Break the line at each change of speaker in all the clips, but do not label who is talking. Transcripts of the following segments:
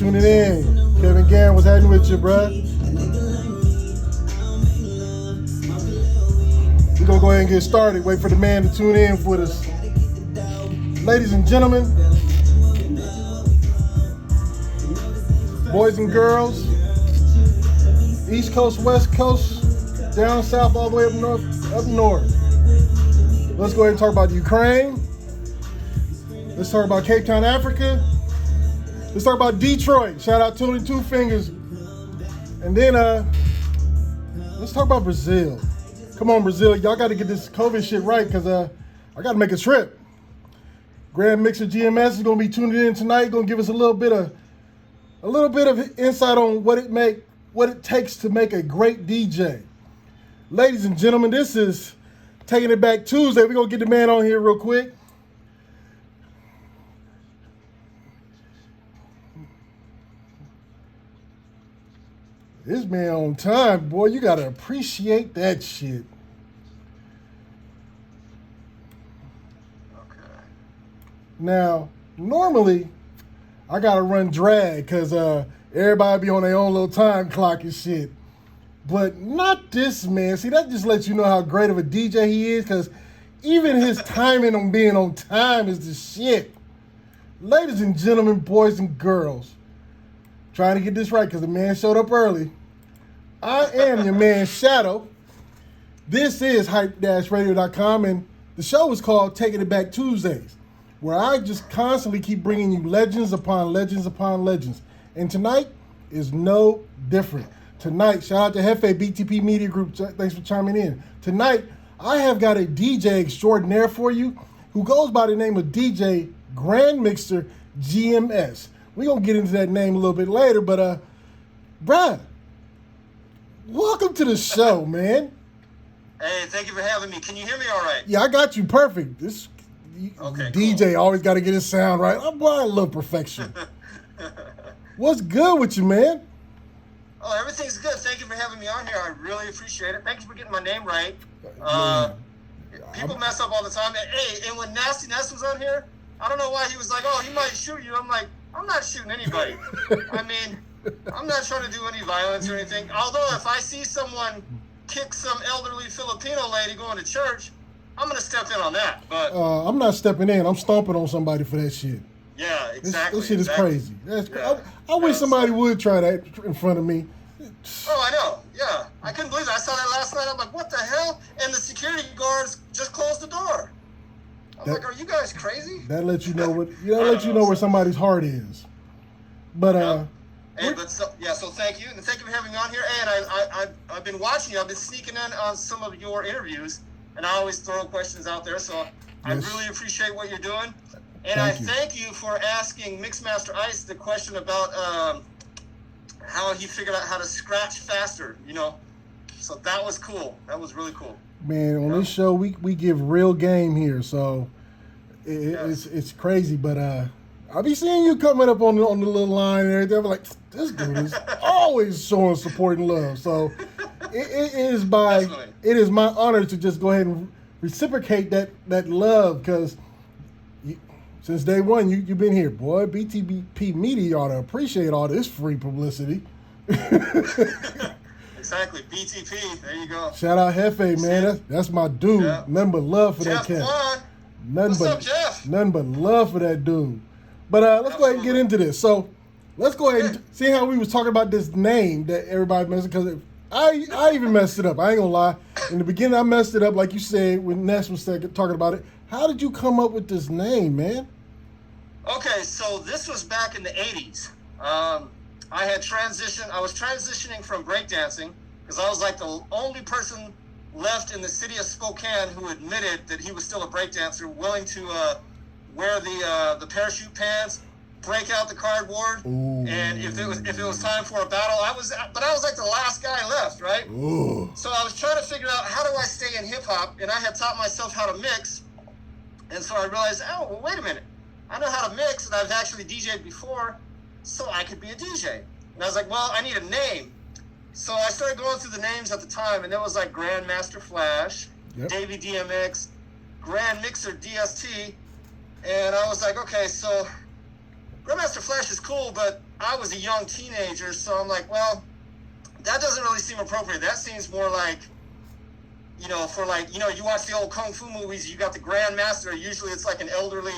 tuning in. Kevin Gann, what's happening with you, bruh? We're going to go ahead and get started. Wait for the man to tune in with us. Ladies and gentlemen, boys and girls, East Coast, West Coast, down south, all the way up north. Let's go ahead and talk about Ukraine. Let's talk about Cape Town, Africa. Let's talk about Detroit. Shout out Tony Two Fingers. And then let's talk about Brazil. Come on, Brazil. Y'all got to get this COVID shit right because I got to make a trip. GRANDMIXER GMS is going to be tuning in tonight. Going to give us a little bit of insight on what it takes to make a great DJ. Ladies and gentlemen, this is Taking It Back Tuesday. We're going to get the man on here real quick. This man on time, boy, you got to appreciate that shit.
Okay.
Now, normally, I got to run drag because everybody be on their own little time clock and shit. But not this man. See, that just lets you know how great of a DJ he is because even his timing on being on time is the shit. Ladies and gentlemen, boys and girls, trying to get this right because the man showed up early. I am your man, Shadow. This is hype-radio.com, and the show is called Taking It Back Tuesdays, where I just constantly keep bringing you legends upon legends upon legends. And tonight is no different. Tonight, shout out to Hefe BTP Media Group. Thanks for chiming in. Tonight, I have got a DJ extraordinaire for you who goes by the name of DJ GRANDMIXER GMS. We're going to get into that name a little bit later, but, bruh, welcome to the show, man.
Hey, thank you for having me. Can you hear me all right?
Yeah, I got you perfect.
Okay,
DJ always got to get his sound right. Boy, I love perfection. What's good with you, man?
Oh, everything's good. Thank you for having me on here. I really appreciate it. Thank you for getting my name right. People mess up all the time. Hey, and when Nasty Ness was on here, I don't know why he was like, oh, he might shoot you. I'm like, I'm not shooting anybody. I mean, I'm not trying to do any violence or anything. Although if I see someone kick some elderly Filipino lady going to church, I'm going to step in on that. But
I'm not stepping in. I'm stomping on somebody for that shit.
Yeah, exactly.
This shit is crazy.
Yeah.
I wish somebody would try that in front of me.
Oh, I know. Yeah. I couldn't believe it. I saw that last night. I'm like, what the hell? And the security guards just closed the door. I'm like, are you guys crazy?
That lets you know where somebody's heart is. But
so thank you. And thank you for having me on here. And I've been watching you. I've been sneaking in on some of your interviews, and I always throw questions out there. So I really appreciate what you're doing. And thank you for asking Mixmaster Ice the question about how he figured out how to scratch faster, So that was cool. That was really cool.
Man, on this show, we give real game here, so it's crazy. But I be seeing you coming up on the little line and everything. I'm like, this dude is always showing support and love. So it is my honor to just go ahead and reciprocate that love because since day one, you've been here, boy. BTP Media ought to appreciate all this free publicity.
Exactly. BTP. There you go.
Shout out Hefe, man. That's my dude. Yeah. Nothing but love for that cat.
What's up, Jeff?
Nothing but love for that dude. But let's go ahead and get into this. So let's go ahead and see how we was talking about this name that everybody messed because I even messed it up. I ain't gonna lie. In the beginning, I messed it up, like you said, when Ness was talking about it. How did you come up with this name, man?
Okay, so this was back in the 80s. I was transitioning from breakdancing because I was like the only person left in the city of Spokane who admitted that he was still a breakdancer, willing to wear the parachute pants, break out the cardboard, and if it was time for a battle, I was like the last guy left, right?
Ooh.
So I was trying to figure out how do I stay in hip hop, and I had taught myself how to mix, and so I realized, oh, well, wait a minute, I know how to mix, and I've actually DJed before, so I could be a DJ. And I was like, well, I need a name. So I started going through the names at the time, and it was like Grandmaster Flash, Davey DMX, GRANDMIXER DST, and I was like, okay, so Grandmaster Master Flash is cool, but I was a young teenager, so I'm like, well, that doesn't really seem appropriate. That seems more like, you know, for like, you know, you watch the old Kung Fu movies, you got the Grandmaster, usually it's like an elderly,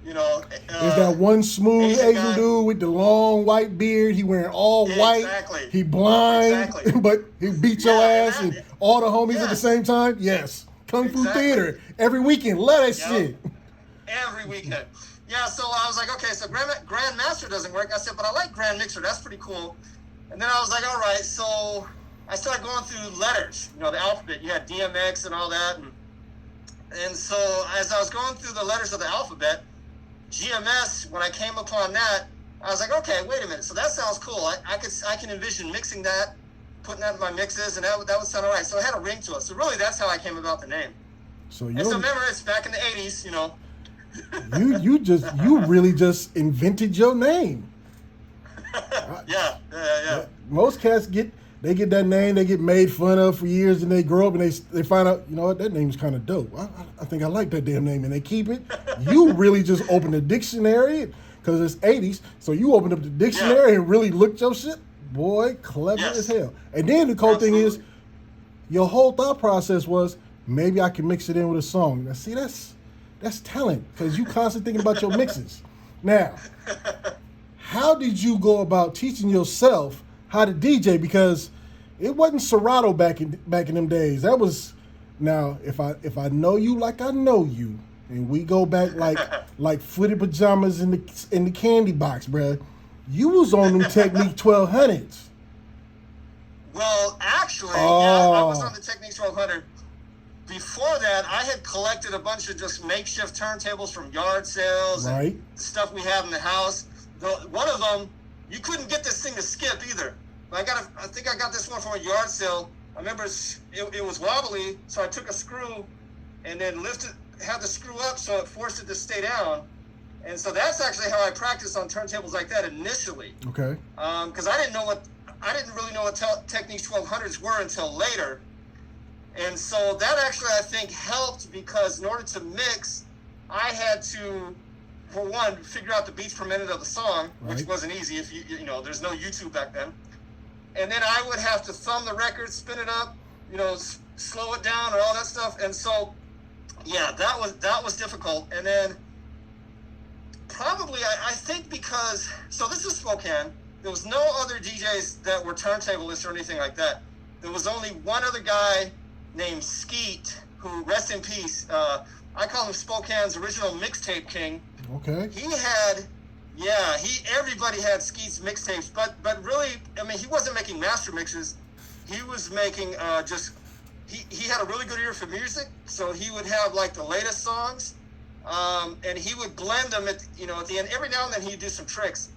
you know.
There's that one smooth Asian dude with the long white beard. He wearing all white.
Exactly.
He blind, but he beat your ass and all the homies at the same time. Yes. Kung Fu theater. Every weekend. Love that shit.
Every weekend. Yeah, so I was like, okay, so Grandmaster doesn't work. I said, but I like GRANDMIXER. That's pretty cool. And then I was like, all right, so I started going through letters, you know, the alphabet. You had DMX and all that. And so as I was going through the letters of the alphabet, GMS, when I came upon that, I was like, okay, wait a minute. So that sounds cool. I can envision mixing that, putting that in my mixes, and that would sound all right. So it had a ring to it. So really, that's how I came about the name.
So
remember, it's back in the 80s, you know.
you really just invented your name.
Yeah.
Most cats get that name, they get made fun of for years, and they grow up and they find out, you know what, that name's kind of dope. I think I like that damn name, and they keep it. You really just opened a dictionary because it's 80s, so you opened up the dictionary and really looked your shit. Boy, clever as hell. And then the cool thing is, your whole thought process was, maybe I can mix it in with a song. Now, see, that's talent, because you constantly thinking about your mixes. Now, how did you go about teaching yourself how to DJ? Because it wasn't Serato back in them days. That was, now if I know you like I know you, and we go back like footed pajamas in the candy box, bruh, you was on them Technique 1200s.
Well, actually, I was on the Technique 1200. Before that, I had collected a bunch of just makeshift turntables from yard sales and stuff we have in the house. One of them, you couldn't get this thing to skip either. I think I got this one from a yard sale. I remember it was wobbly, so I took a screw and then had the screw up so it forced it to stay down. And so that's actually how I practiced on turntables like that initially.
Okay.
Because I didn't really know what Technique 1200s were until later. And so that actually, I think, helped, because in order to mix, I had to, for one, figure out the beats per minute of the song, which wasn't easy if you know, there's no YouTube back then. And then I would have to thumb the record, spin it up, you know, slow it down and all that stuff. And so, yeah, that was difficult. And then probably, I think because, so this is Spokane. There was no other DJs that were turntablists or anything like that. There was only one other guy named Skeet, who, rest in peace, I call him Spokane's original mixtape king.
Okay.
Everybody had Skeet's mixtapes, but really, I mean, he wasn't making master mixes. He was making he had a really good ear for music, so he would have like the latest songs, and he would blend them at the end. Every now and then he'd do some tricks,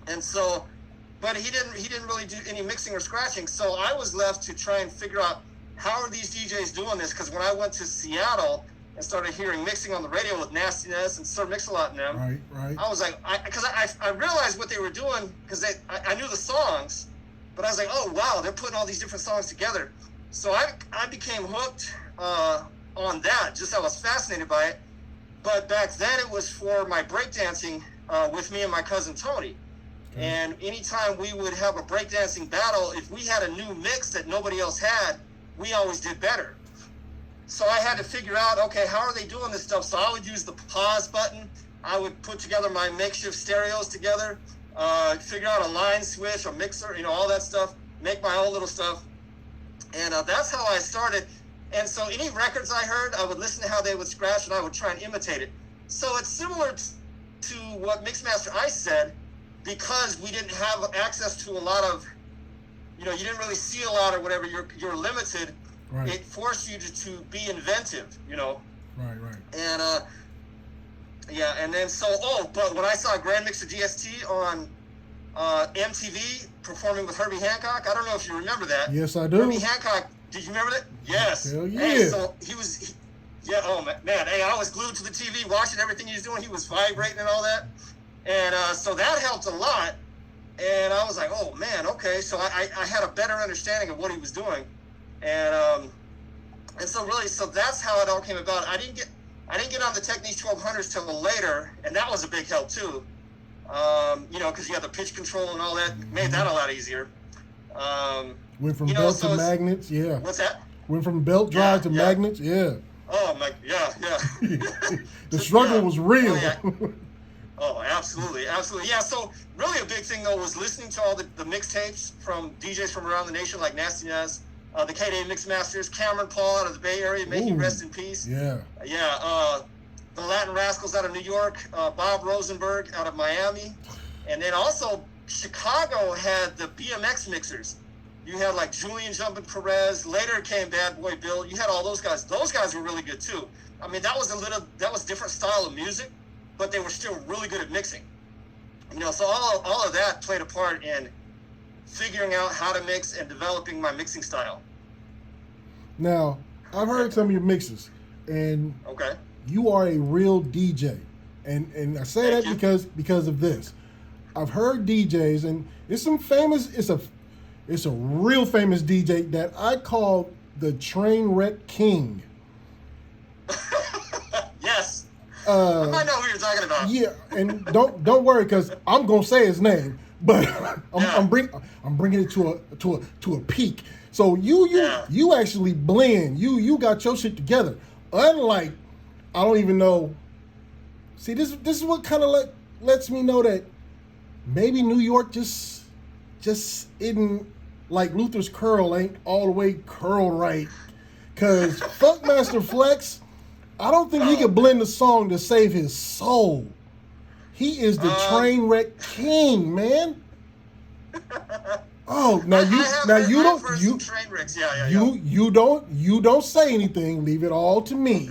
and so, but he didn't really do any mixing or scratching. So I was left to try and figure out, how are these DJs doing this? Because when I went to Seattle and started hearing mixing on the radio with Nastiness and Sir Mix-a-Lot and them, I was like, because I realized what they were doing, because I knew the songs, but I was like, oh wow, they're putting all these different songs together. So I became hooked on that. Just I was fascinated by it. But back then it was for my breakdancing with me and my cousin Tony. Okay. And anytime we would have a breakdancing battle, if we had a new mix that nobody else had, we always did better. So I had to figure out, okay, how are they doing this stuff? So I would use the pause button. I would put together my makeshift stereos together, figure out a line switch, a mixer, all that stuff, make my own little stuff. And that's how I started. And so any records I heard, I would listen to how they would scratch, and I would try and imitate it. So it's similar to what Mixmaster Ice said, because we didn't have access to a lot of, you didn't really see a lot or whatever, you're limited. Right. It forced you to be inventive,
Right.
And and then but when I saw GRANDMIXER DST on MTV performing with Herbie Hancock, I don't know if you remember that.
Yes, I do.
Herbie Hancock, did you remember that? Yes.
Hell yeah.
Hey, so oh man, hey, I was glued to the TV watching everything he was doing. He was vibrating and all that. And so that helped a lot. And I was like, oh man, okay. So I had a better understanding of what he was doing. And so that's how it all came about. I didn't get on the Technique 1200s till later, and that was a big help too. You know, because you have the pitch control and all that, made that a lot easier.
Went from
You know,
belt
so
to
it's-
magnets, yeah.
What's that?
Went from belt drive to
Yeah.
magnets, yeah.
Oh my, yeah.
The struggle
Yeah.
was real.
Oh, yeah. Oh, absolutely. Yeah, so really a big thing, though, was listening to all the mixtapes from DJs from around the nation, like Nasty Naz, the K-Day Mix Masters, Cameron Paul out of the Bay Area, may he
Ooh.
rest in peace.
Yeah.
The Latin Rascals out of New York, Bob Rosenberg out of Miami. And then also Chicago had the BMX mixers. You had like Julian Jumpin' Perez. Later it came Bad Boy Bill. You had all those guys. Those guys were really good too. I mean, that was different style of music, but they were still really good at mixing. You know, so all of that played a part in figuring out how to mix and developing my mixing style.
Now, I've heard some of your mixes, and
Okay.
you are a real DJ. And I say
Thank
that
you.
because of this. I've heard DJs, and it's a real famous DJ that I call the Trainwreck King.
Yes. I might know who you're talking about.
Yeah, and don't worry, because I'm gonna say his name, but I'm bringing it to a peak. So you actually blend. You got your shit together. Unlike, I don't even know. See, this is what kind of lets me know that maybe New York just isn't like Luther's curl ain't all the way curled right. Cause Funkmaster Flex, I don't think he could blend the song to save his soul. He is the Trainwreck King, man. Oh, now you don't say anything. Leave it all to me.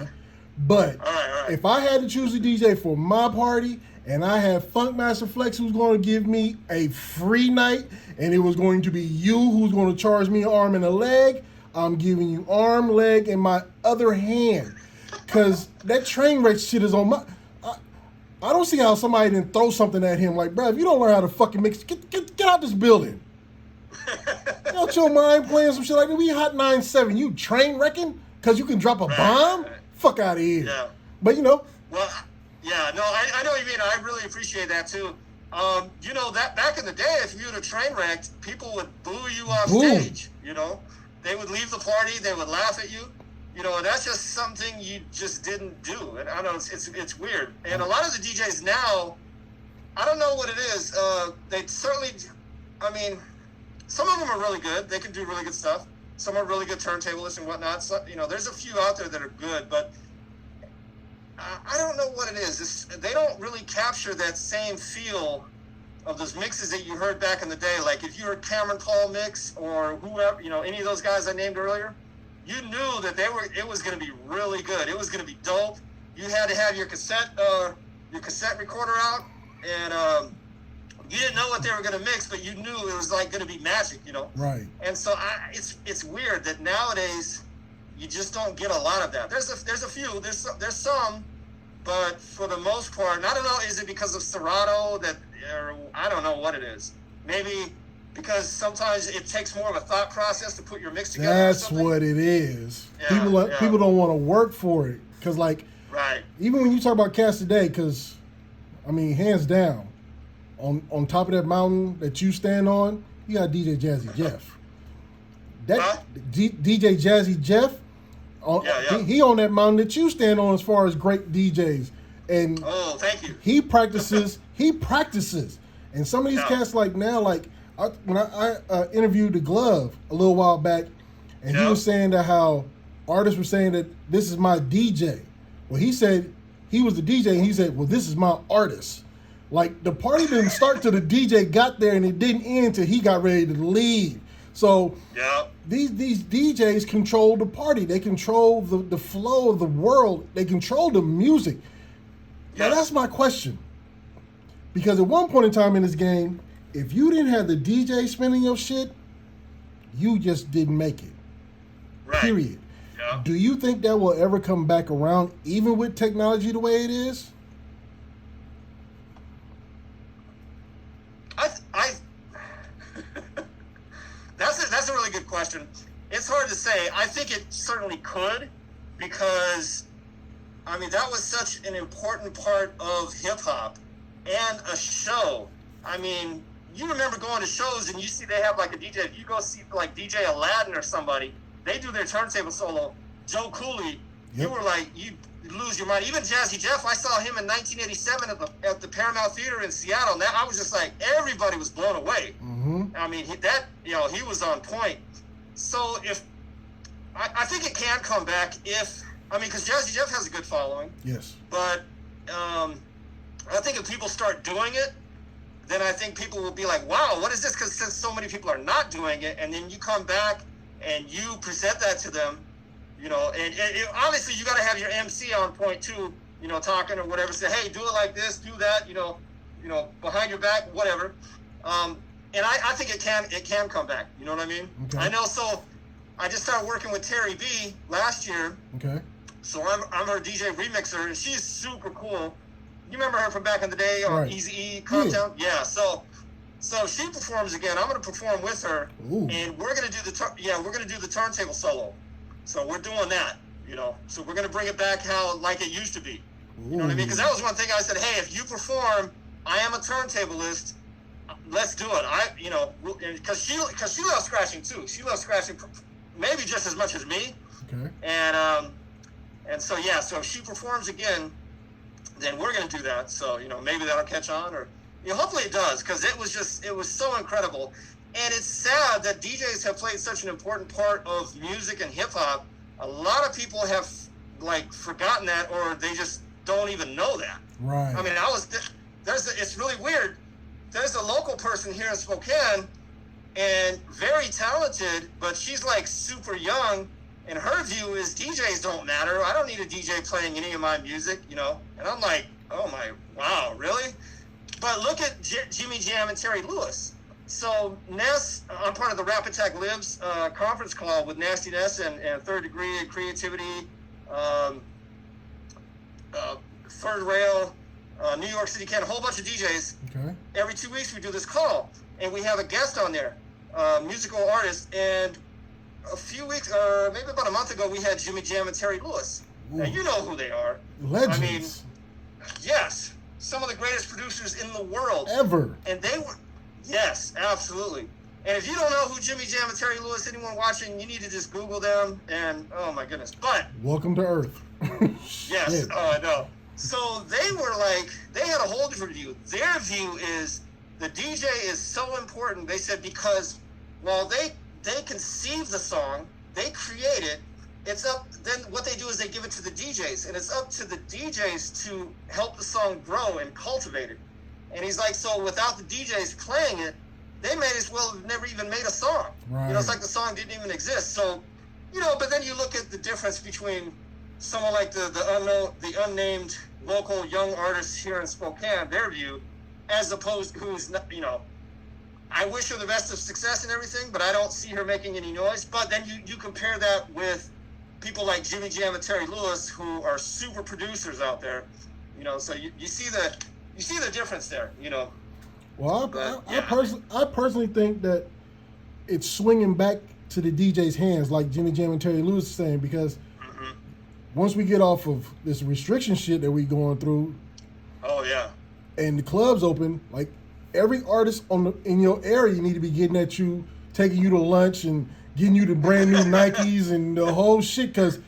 But
All right.
if I had to choose a DJ for my party, and I had Funkmaster Flex who's going to give me a free night, and it was going to be you who's going to charge me an arm and a leg, I'm giving you arm, leg, and my other hand. Because that train wreck shit is on my... I don't see how somebody didn't throw something at him like, bro, if you don't learn how to fucking mix, get out this building. Get out your mind playing some shit like that. We hot 9-7. You train wrecking? Because you can drop a bomb?
Right.
Fuck out of here.
Yeah.
But you know...
Well, yeah, no, I know what you mean. I really appreciate that too. You know, that back in the day, if you had a train wrecked, people would boo you off stage. You know, they would leave the party, they would laugh at you. You know, and that's just something you just didn't do. And I know it's weird. And a lot of the DJs now, I don't know what it is. They certainly, I mean, some of them are really good. They can do really good stuff. Some are really good turntablists and whatnot. So, you know, there's a few out there that are good, but I don't know what it is. They don't really capture that same feel of those mixes that you heard back in the day. Like if you heard Cameron Paul mix or whoever, you know, any of those guys I named earlier, you knew that it was going to be really good. It was going to be dope. You had to have your cassette recorder out, and you didn't know what they were going to mix, but you knew it was like going to be magic, you know.
Right.
And so it's weird that nowadays you just don't get a lot of that. There's a few. There's some, but for the most part, and I don't know. Is it because of Serato that, or I don't know what it is. Maybe because sometimes it takes more of a thought process to put your mix together.
That's what it is.
Yeah,
people don't want to work for it. Because, like,
right.
Even when you talk about cats today, because, I mean, hands down, on top of that mountain that you stand on, you got DJ Jazzy Jeff. DJ Jazzy Jeff, he on that mountain that you stand on as far as great DJs. And
oh, thank you.
He practices. And some of these cats, like now, like, when I interviewed The Glove a little while back, and he was saying that how artists were saying that this is my DJ. Well, he said he was the DJ, and he said, well, this is my artist. Like, the party didn't start till the DJ got there, and it didn't end till he got ready to leave. So these DJs control the party. They control the flow of the world. They control the music. Now, that's my question. Because at one point in time in this game, if you didn't have the DJ spinning your shit, you just didn't make it.
Right.
Period.
Yeah.
Do you think that will ever come back around, even with technology the way it is?
That's a really good question. It's hard to say. I think it certainly could, because I mean that was such an important part of hip hop and a show. I mean, you remember going to shows and you see they have like a DJ. If you go see like DJ Aladdin or somebody, they do their turntable solo. Joe Cooley, you were like, you lose your mind. Even Jazzy Jeff, I saw him in 1987 at the Paramount Theater in Seattle. Now I was just like, everybody was blown away.
Mm-hmm.
I mean, he was on point. So if I think it can come back because Jazzy Jeff has a good following.
Yes.
But I think if people start doing it, then I think people will be like, wow, what is this? Because since so many people are not doing it, and then you come back and you present that to them, and obviously you got to have your MC on point too, talking or whatever, say, hey, do it like this, do that, behind your back, whatever. And I think it can come back. You know what I mean?
Okay.
I know. So I just started working with Terry B last year.
Okay.
So I'm her DJ remixer, and she's super cool. You remember her from back in the day on Eazy-E Comptown? Yeah. So she performs again. I'm going to perform with her, and we're going to do the turntable solo. So we're doing that. So we're going to bring it back like it used to be. You know what I mean? Because that was one thing I said. Hey, if you perform, I am a turntablist. Let's do it. Because she loves scratching too. She loves scratching, maybe just as much as me.
Okay.
And so so if she performs again, then we're going to do that. So maybe that'll catch on, or hopefully it does, because it was so incredible. And it's sad that DJs have played such an important part of music and hip hop. A lot of people have forgotten that, or they just don't even know that.
Right.
I mean, it's really weird. There's a local person here in Spokane, and very talented, but she's like super young, and her view is DJs don't matter. I don't need a DJ playing any of my music, And I'm like, oh my, wow, really? But look at Jimmy Jam and Terry Lewis. So Ness, I'm part of the Rap Attack Lives conference call with Nasty Ness and Third Degree and Creativity, Third Rail, New York City Can, a whole bunch of DJs.
Okay. Every
2 weeks we do this call, and we have a guest on there, musical artist. And a few weeks, or maybe about a month ago, we had Jimmy Jam and Terry Lewis. Now you know who they are.
Legends.
I mean, yes, some of the greatest producers in the world
ever.
And they were, yes, absolutely. And if you don't know who Jimmy Jam and Terry Lewis, anyone watching, you need to just Google them. And oh my goodness, but
welcome to Earth.
Yes. Oh, I know. So they were they had a whole different view. Their view is the DJ is so important. They said because while they conceive the song, they create it. It's up. Then what they do is they give it to the DJs, and it's up to the DJs to help the song grow and cultivate it. And he's like, so without the DJs playing it, they may as well have never even made a song.
Right.
It's like the song didn't even exist. So, but then you look at the difference between someone like the unnamed local young artists here in Spokane, their view, as opposed to who's not, I wish her the best of success and everything, but I don't see her making any noise. But then you compare that with people like Jimmy Jam and Terry Lewis, who are super producers out there, so you see the difference there,
Well, I personally think that it's swinging back to the DJ's hands, like Jimmy Jam and Terry Lewis is saying, because once we get off of this restriction shit that we going through,
oh yeah,
and the clubs open, like every artist in your area need to be getting at you, taking you to lunch and getting you the brand new Nikes and the whole shit, because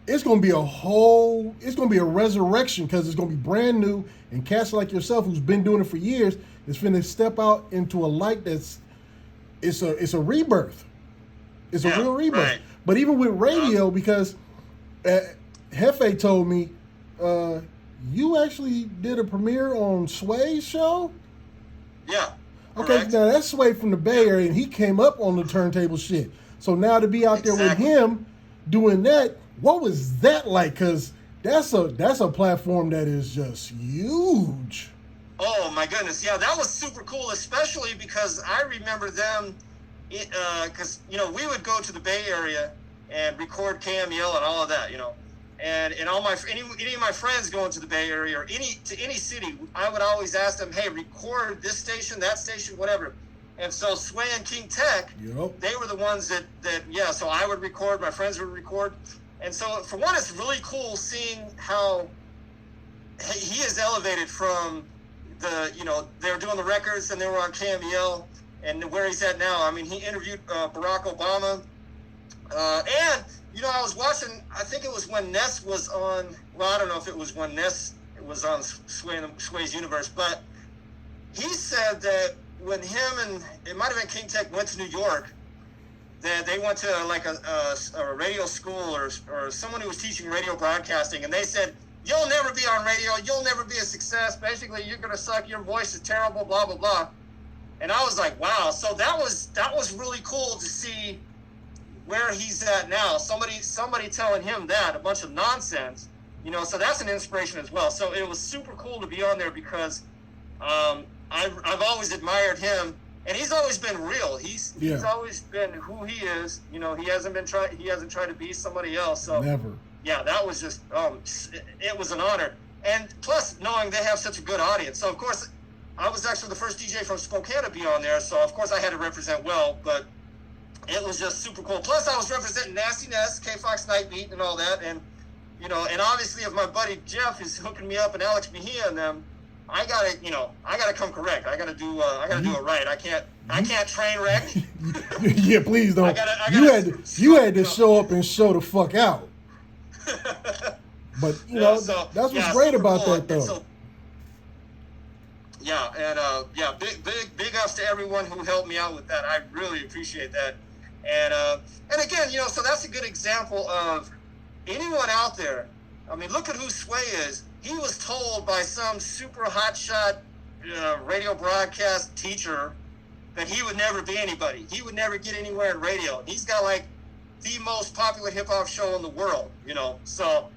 it's gonna be a resurrection, because it's gonna be brand new, and cats like yourself who's been doing it for years is finna step out into a light it's a rebirth. It's a real rebirth. Right. But even with radio, because Hefe told me you actually did a premiere on Sway's show.
Yeah.
Okay, correct. Now that's Sway from the Bay Area, and he came up on the turntable shit. So now to be out there with him doing that, what was that like? Because that's a platform that is just huge.
Oh my goodness, yeah, that was super cool, especially because I remember them, because we would go to the Bay Area and record KMEL and all of that, and all any of my friends going to the Bay Area or any city, I would always ask them, hey, record this station, that station, whatever. And so Sway and King Tech, they were the ones that so I would record, my friends would record. And so for one, it's really cool seeing how he is elevated from they were doing the records and they were on KMEL, and where he's at now. I mean, he interviewed Barack Obama, and I was watching. I think it was when Ness was on. Well, I don't know if it was when Ness was on Sway's Universe, but he said that when him and it might have been King Tech went to New York, that they went to like a radio school or someone who was teaching radio broadcasting, and they said, "You'll never be on radio. You'll never be a success. Basically, you're gonna suck. Your voice is terrible. Blah blah blah." And I was like, "Wow!" So that was really cool to see where he's at now. Somebody telling him that, a bunch of nonsense, So that's an inspiration as well. So it was super cool to be on there because I've always admired him, and he's always been real. He's always been who he is. He hasn't tried to be somebody else. So
never.
Yeah, that was just it was an honor. And plus knowing they have such a good audience. So of course I was actually the first DJ from Spokane to be on there, so of course I had to represent well, but it was just super cool. Plus I was representing Nasty Ness, K-Fox Night Beat and all that, and and obviously if my buddy Jeff is hooking me up and Alex Mejia and them, I gotta come correct. I gotta do it right. I can't train wreck.
Yeah, please don't. You had to show up and show the fuck out. But that's what's great about that though. Big ups to everyone who helped me out with that. I really appreciate that. And again, so that's a good example of anyone out there. I mean, look at who Sway is. He was told by some super hotshot radio broadcast teacher that he would never be anybody. He would never get anywhere in radio. He's got like the most popular hip hop show in the world, So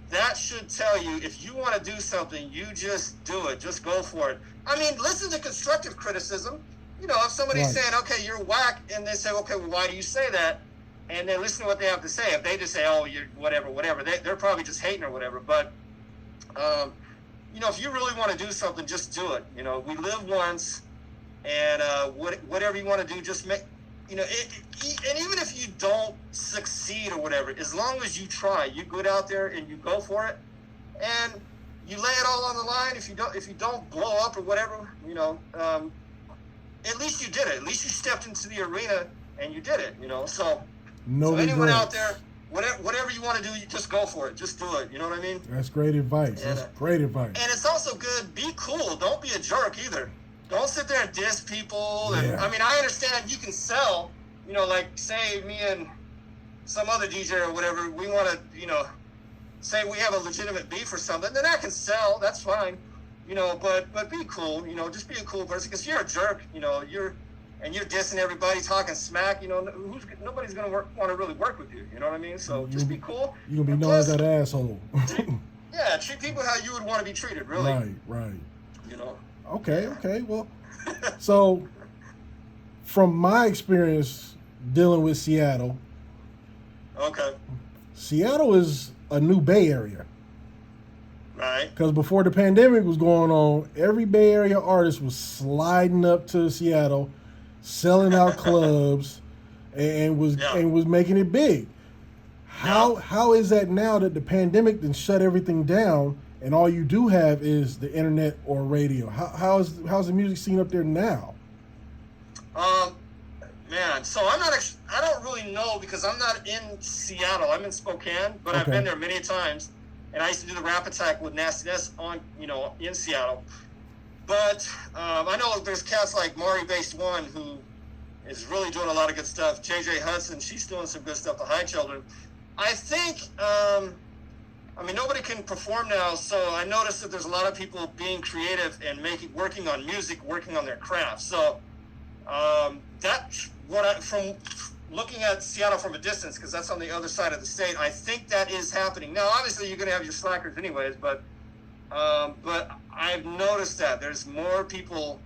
that should tell you, if you want to do something, you just do it. Just go for it. I mean, listen to constructive criticism. If somebody's saying, okay, you're whack, and they say, okay, well, why do you say that? And then listen to what they have to say. If they just say, oh, you're whatever, they're probably just hating or whatever. But, if you really want to do something, just do it. We live once, and whatever you want to do, just make, and even if you don't succeed or whatever, as long as you try, you get out there and you go for it, and you lay it all on the line. If you don't blow up or whatever, at least you did it. At least you stepped into the arena and you did it. So anyone out there, whatever you want to do, you just go for it. Just do it. You know what I mean? That's great advice. That's great advice.
And it's also good. Be cool. Don't be a jerk either. Don't sit there and diss people. And I mean, I understand you can sell, like say me and some other DJ or whatever, we want to, say we have a legitimate beef or something, then that can sell. That's fine. But be cool. Just be a cool person, because you're a jerk. You're dissing everybody, talking smack. Nobody's gonna want to really work with you. You know what I mean? So just be cool.
You're gonna be known as that asshole.
treat people how you would want to be treated. Really.
Right. Okay. Well, so from my experience dealing with Seattle, Seattle is a new Bay Area.
Right.
Because before the pandemic was going on, every Bay Area artist was sliding up to Seattle, selling out clubs, and was making it big. How is that now that the pandemic then shut everything down and all you do have is the internet or radio? How's the music scene up there now?
Man, so I don't really know, because I'm not in Seattle. I'm in Spokane, but I've been there many times. And I used to do the Rap Attack with Nasty Ness in Seattle. But I know there's cats like Mari Based One, who is really doing a lot of good stuff. JJ Hudson, she's doing some good stuff. The High Children. I think, nobody can perform now, so I noticed that there's a lot of people being creative and working on music, working on their craft. So that's from looking at Seattle from a distance, because that's on the other side of the state, I think that is happening. Now, obviously, you're going to have your slackers anyways, but I've noticed that there's more people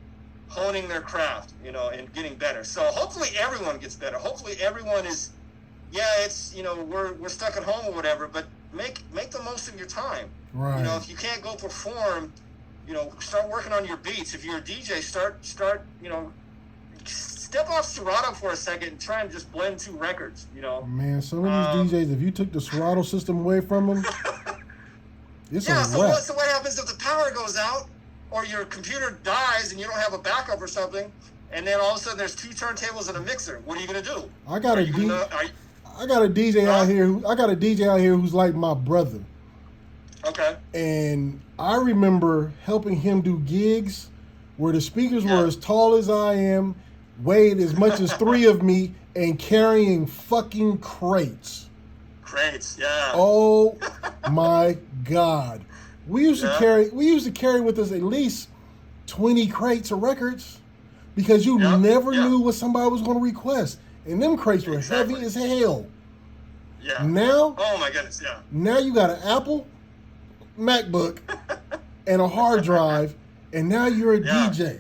honing their craft, and getting better. So hopefully everyone gets better. Hopefully everyone is, it's, we're stuck at home or whatever, but make the most of your time.
Right.
If you can't go perform, start working on your beats. If you're a DJ, start, step off Serato for a second and try and just blend two records,
Man, some of these DJs, if you took the Serato system away from them, it's a wrap.
So what happens if the power goes out, or your computer dies and you don't have a backup or something, and then all of a sudden there's 2 turntables and a mixer. What are you gonna do?
I got a DJ out here. I got a DJ out here who's like my brother.
Okay.
And I remember helping him do gigs where the speakers were as tall as I am, weighed as much as 3 of me, and carrying fucking crates.
Crates, yeah.
Oh my God. We used to carry with us at least 20 crates of records because you never knew what somebody was going to request. And them crates were heavy as hell.
Yeah.
Now,
oh my goodness, yeah.
Now you got an Apple MacBook and a hard drive, and now you're a DJ.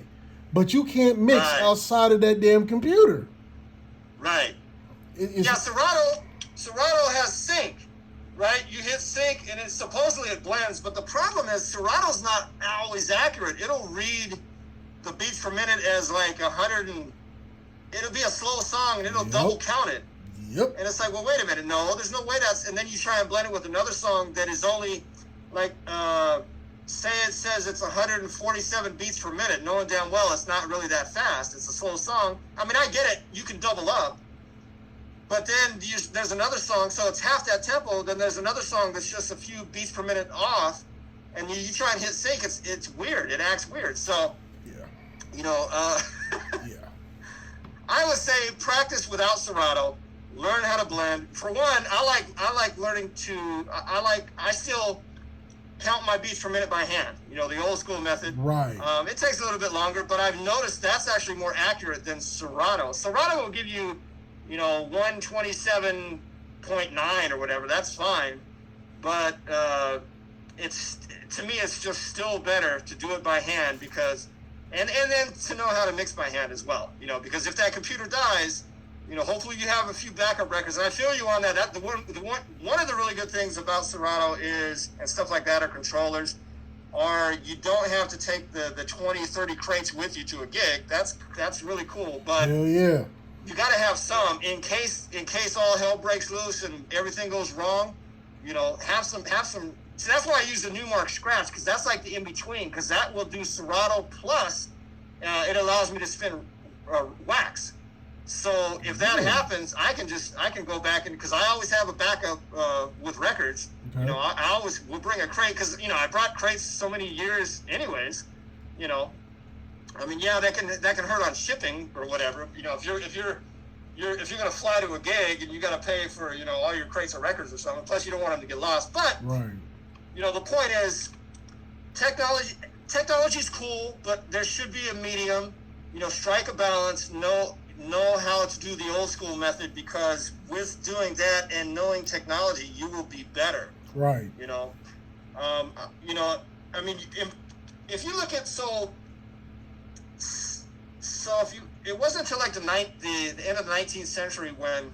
But you can't mix outside of that damn computer.
Right. Serato has sync, right? You hit sync, and supposedly it blends, but the problem is Serato's not always accurate. It'll read the beats per minute as like 100 and it'll be a slow song, and it'll double count it.
Yep.
And it's like, well, wait a minute. No, there's no way that's... And then you try and blend it with another song that is only, like, say it says it's 147 beats per minute, knowing damn well it's not really that fast. It's a slow song. I mean, I get it. You can double up. But then there's another song, so it's half that tempo. Then there's another song that's just a few beats per minute off. And you try and hit sync, it's weird. It acts weird. So, I would say practice without Serato. Learn how to blend. For one, I like learning to. I still count my beats per minute by hand. The old school method.
Right.
It takes a little bit longer, but I've noticed that's actually more accurate than Serato. Serato will give you, 127.9 or whatever. That's fine, but to me it's just still better to do it by hand because, and then to know how to mix by hand as well. Because if that computer dies. Hopefully you have a few backup records, and I feel you on that. One of the really good things about Serato is, and stuff like that, are controllers, or you don't have to take the 20, 30 crates with you to a gig. That's really cool. But
hell yeah,
you got to have some in case all hell breaks loose and everything goes wrong. Have some. See, that's why I use the Newmark Scratch, because that's like the in between, because that will do Serato plus it allows me to spin wax. So if that happens, I can go back because I always have a backup with records.
Okay.
I always will bring a crate because I brought crates so many years, anyways. I mean, that can hurt on shipping or whatever. If you're gonna fly to a gig and you got to pay for all your crates of records or something. Plus, you don't want them to get lost. But the point is, technology's cool, but there should be a medium. Strike a balance. Know how to do the old school method, because with doing that and knowing technology, you will be better.
Right.
I mean, if you look at it wasn't until like the end of the 19th century when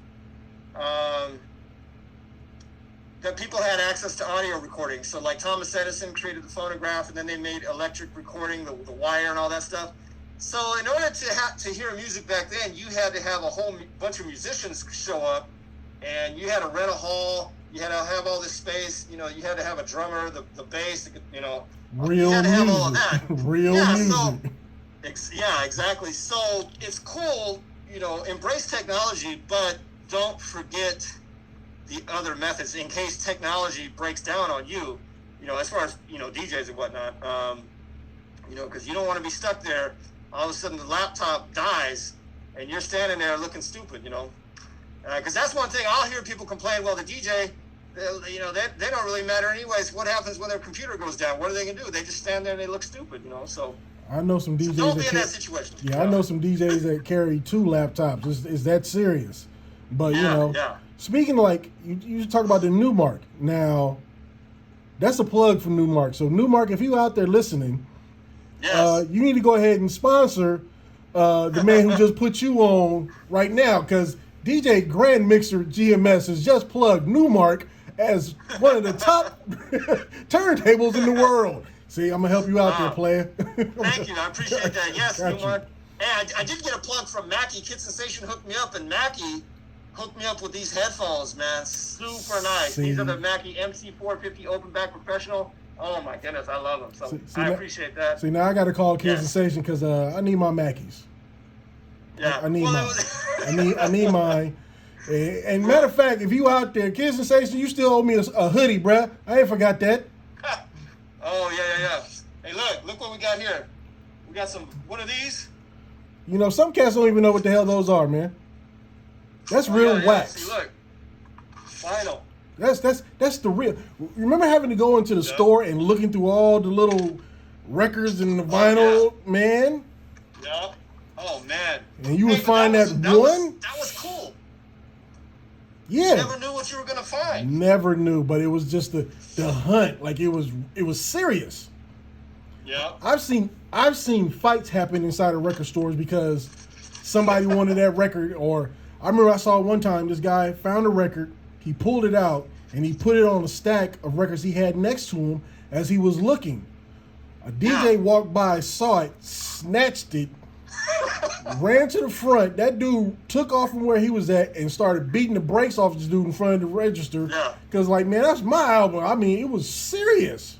that people had access to audio recording. So like Thomas Edison created the phonograph, and then they made electric recording, the wire and all that stuff. So in order to hear music back then, you had to have a whole bunch of musicians show up, and you had to rent a hall. You had to have all this space. You had to have a drummer, the bass.
Real
you had to have
music.
all of that.
Real music.
Yeah, exactly. So it's cool. Embrace technology, but don't forget the other methods in case technology breaks down on you. As far as DJs and whatnot. Because you don't want to be stuck there. All of a sudden the laptop dies and you're standing there looking stupid, because that's one thing I'll hear people complain. Well, the DJ, they don't really matter anyways. What happens when their computer goes down? What are they gonna do? They just stand there and they look stupid, So
I know some DJs.
So don't be in that situation.
Yeah, I know some DJs that carry 2 laptops. It's that serious. But speaking like you talk about the Newmark. Now, that's a plug for Newmark. So Newmark, if you out there listening.
Yes.
You need to go ahead and sponsor the man who just put you on right now, because DJ GRANDMIXER GMS has just plugged Newmark as one of the top turntables in the world. See, I'm going to help you out there, player.
Thank you. I appreciate that. Yes, Newmark. Hey, I did get a plug from Mackie. Kid Sensation hooked me up, and Mackie hooked me up with these headphones, man. Super nice.
See.
These are the Mackie MC450 open back professional. Oh my goodness, I love them. So
See,
I appreciate that.
See, now I got to call Kids Sensation because I need my Mackies.
Yeah,
I need mine. I need mine. And matter of fact, if you out there, Kids Sensation, you still owe me a hoodie, bruh. I ain't forgot that.
Oh yeah. Hey, look what we got here. We got some. What are these?
You know, some cats don't even know what the hell those are, man. That's real wax.
See, look, vinyl.
That's the real. Remember having to go into the store and looking through all the little records and the vinyl, man?
Yeah. Oh man.
And you would find that one.
That was cool.
Yeah.
You never knew what you were gonna find.
Never knew, but it was just the hunt. Like it was serious.
Yeah.
I've seen fights happen inside of record stores because somebody wanted that record. Or I remember I saw one time this guy found a record, he pulled it out and he put it on a stack of records he had next to him as he was looking. A DJ walked by, saw it, snatched it, ran to the front. That dude took off from where he was at and started beating the brakes off this dude in front of the register.
Yeah.
Because, like, man, that's my album. I mean, it was serious.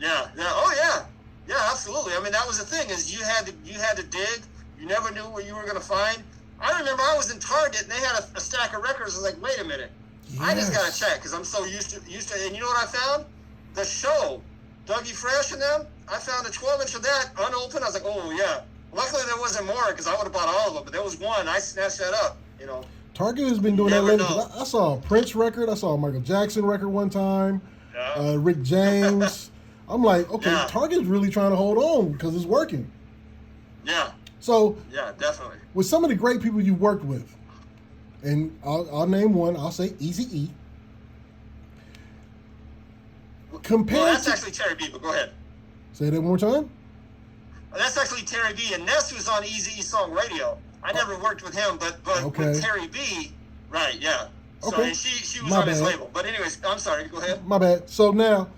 Yeah. Oh yeah. Yeah, absolutely. I mean, that was the thing is you had to dig. You never knew what you were gonna find. I remember I was in Target and they had a stack of records. I was like, wait a minute. Yes. I just gotta check because I'm so used to. And you know what I found? The Show, Dougie Fresh and them. I found a 12-inch of that unopened. I was like, oh yeah. Luckily there wasn't more because I would have bought all of them. But there was one. I snatched that up. You know.
Target has been doing that lately. I saw a Prince record. I saw a Michael Jackson record one time.
Yeah.
Rick James. I'm like, okay, Target's really trying to hold on because it's working.
Yeah.
So.
Yeah, definitely.
With some of the great people you worked with, and I'll name one. I'll say Eazy-E.
Well, that's actually Terry B. But go ahead.
Say that one more time.
That's actually Terry B. And Ness was on Eazy-E Song Radio. I never worked with him, but with Terry B. Right? Yeah. So
okay.
And she was on his label. But anyways, I'm sorry. Go ahead.
My bad. So now,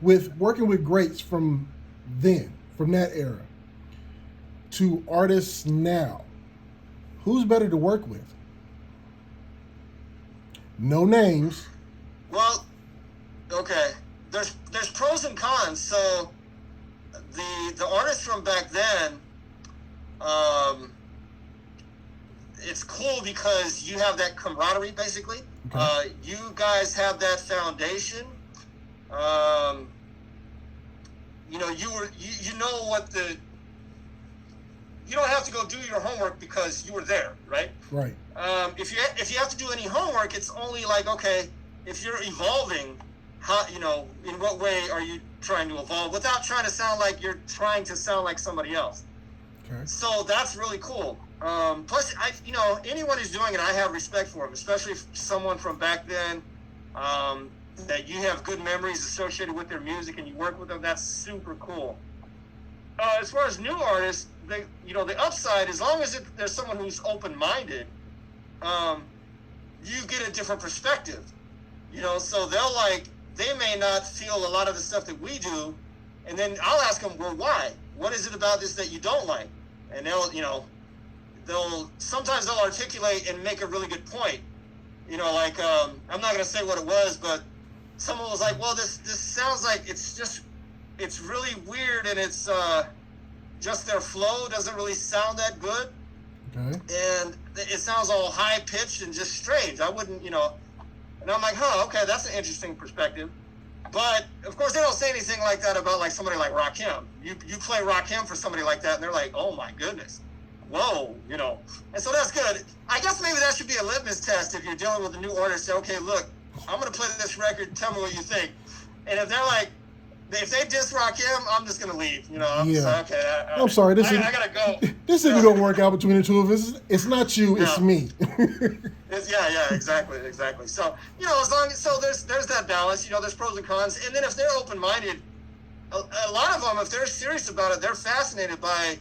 with working with greats from that era, to artists now, who's better to work with? No names.
Well, okay. There's pros and cons. So the artists from back then, it's cool because you have that camaraderie basically. Okay. You guys have that foundation. You know, you know what the. You don't have to go do your homework because you were there, right?
Right.
If you have to do any homework, it's only like, okay, if you're evolving, how, you know, in what way are you trying to evolve without trying to sound like you're trying to sound like somebody else? Okay. So that's really cool. Plus, you know, anyone who's doing it, I have respect for them, especially if someone from back then, that you have good memories associated with their music and you work with them. That's super cool. As far as new artists, the upside, as long as there's someone who's open-minded, you get a different perspective. You know, so they may not feel a lot of the stuff that we do, and then I'll ask them, well, why? What is it about this that you don't like? And sometimes they'll articulate and make a really good point. You know, like, I'm not going to say what it was, but someone was like, well, this sounds like it's really weird, and it's just their flow doesn't really sound that good. Okay. And it sounds all high-pitched and just strange. I wouldn't, you know. And I'm like, okay, that's an interesting perspective. But, of course, they don't say anything like that about, like, somebody like Rakim. You play Rakim for somebody like that, and they're like, oh, my goodness. Whoa, you know. And so that's good. I guess maybe that should be a litmus test if you're dealing with a new artist. Say, okay, look, I'm going to play this record. Tell me what you think. And if they're like, if they diss Rakim, I'm just gonna leave. You know, I'm sorry. I gotta go.
This isn't gonna work out between the two of us. It's not you. It's me.
Exactly. So you know, there's that balance. You know, there's pros and cons. And then if they're open-minded, a lot of them, if they're serious about it, they're fascinated by